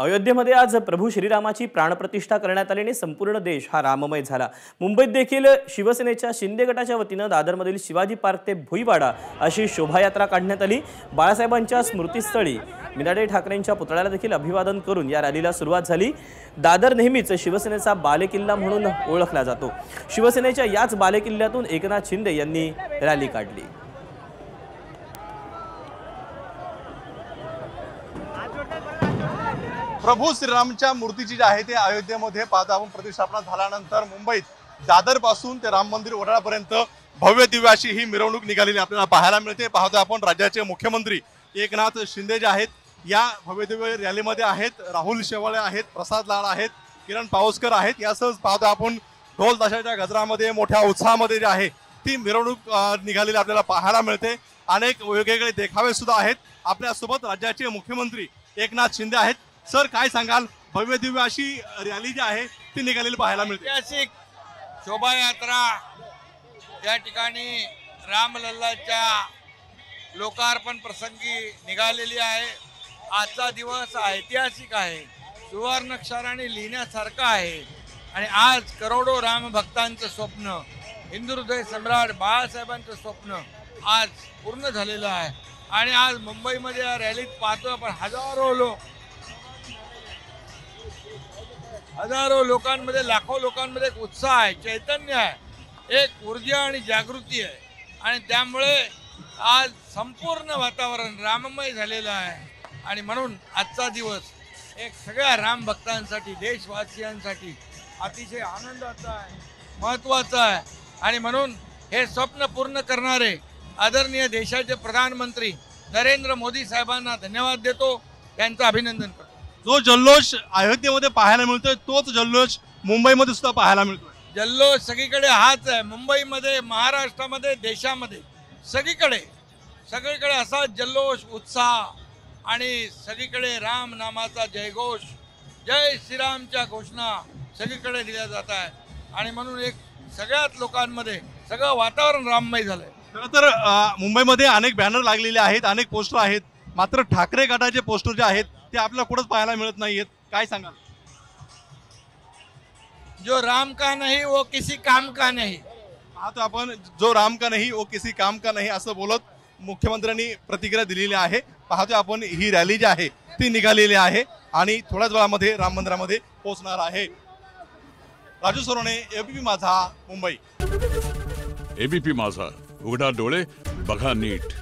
अयोध्येमध्ये आज प्रभू श्रीरामाची प्राणप्रतिष्ठा करण्यात आली आणि संपूर्ण देश हा राममय झाला। मुंबईत देखील शिवसेनेच्या शिंदे गटाच्या वतीने दादरमधील शिवाजी पार्क ते भुईवाडा अशी शोभायात्रा काढण्यात आली। बाळासाहेबांच्या स्मृतीस्थळी मिनाडे ठाकरेंच्या पुतळ्याला देखील अभिवादन करून या रॅलीला सुरुवात झाली। दादर नेहमीच शिवसेनेचा बालेकिल्ला म्हणून ओळखला जातो। शिवसेनेच्या याच बालेकिल्ल्यातून एकनाथ शिंदे यांनी रॅली काढली। प्रभू श्रीरामच्या मूर्तीची जी आहे ते अयोध्येमध्ये पाहतो आपण प्रतिष्ठापना झाल्यानंतर मुंबईत दादर पासून ते राम मंदिर वडाळ्यापर्यंत भव्य दिव्य अशी ही मिरवणूक निघालेली आपल्याला पाहायला मिळते। पाहतो आपण राज्याचे मुख्यमंत्री एकनाथ शिंदे जे आहेत या भव्य दिव्य रॅलीमध्ये आहेत। राहुल शेवाळे आहेत, प्रसाद लाड आहेत, किरण पावसकर आहेत। यासह पाहतो आपण ढोल ताशाच्या गजरामध्ये मोठ्या उत्साहामध्ये जे आहे ती मिरवणूक निघालेली आपल्याला पाहायला मिळते। अनेक वेगवेगळे देखावे सुद्धा आहेत। आपल्यासोबत राज्याचे मुख्यमंत्री एकनाथ शिंदे आहेत। सर, काय सांगाल? भव्य दिव्य अशी रॅली जी आहे ती निघालेली पाहायला मिळते। ऐतिहासिक शोभायात्रा या ठिकाणी रामलल्लाच्या लोकार्पण प्रसंगी निघालेली आहे। आजचा दिवस ऐतिहासिक आहे, सुवर्णाक्षराने लिहिण्यासारखा आहे आणि आज करोडो राम भक्तांचं स्वप्न, हिंदू हृदय सम्राट बाळासाहेबांचं स्वप्न आज पूर्ण झालेलं आहे। आणि आज मुंबईमध्ये या रॅलीत पाहतो आपण हजारो लोकांमध्ये, लाखो लोकांमध्ये एक उत्साह आहे, चैतन्य आहे, एक ऊर्जा आणि जागृती आहे आणि त्यामुळे आज संपूर्ण वातावरण राममय झालेलं आहे। आणि म्हणून आजचा दिवस एक सगळ्या राम भक्तांसाठी, देशवासियांसाठी अतिशय आनंदाचा आहे, महत्त्वाचा आहे। आणि म्हणून हे स्वप्न पूर्ण करणारे आदरणीय देशाचे प्रधानमंत्री नरेंद्र मोदी साहेबांना धन्यवाद देतो, त्यांचं अभिनंदन करतो। जो जल्लोष अयोध्येमध्ये पाहायला मिळतोय तोच जल्लोष मुंबईमध्ये सुद्धा पाहायला मिळतोय। जल्लोष सगळीकडे हाच आहे, मुंबईमध्ये, महाराष्ट्रामध्ये, देशामध्ये सगळीकडे असा जल्लोष, उत्साह आणि सगळीकडे राम नामाचा जयघोष, जय श्रीरामच्या घोषणा सगळीकडे दिल्या जात आहे। आणि म्हणून एक सगळ्याच लोकांमध्ये सगळं वातावरण राममय झालंय। खरं तर मुंबईमध्ये अनेक बॅनर लागलेले आहेत, अनेक पोस्टर आहेत, मात्र ठाकरे गटाचे पोस्टर जे आहेत ते आपल्याला कुठंच पाहायला मिळत नाहीयेत। काय सांगाल? जो राम का नहीं वो किसी काम का नहीं। पाहतो आपण, जो राम का नहीं वो किसी काम का नहीं असं बोलत मुख्यमंत्र्यांनी प्रतिक्रिया दिलेली आहे। पाहतो आपण ही रॅली जी आहे ती निघालेली आहे आणि थोड्याच वेळामध्ये राम मंदिरामध्ये पोहोचणार आहे। राजू सोरोने, एबीपी माझा, मुंबई। एबीपी माझा, उघडा डोळे बघा नीट।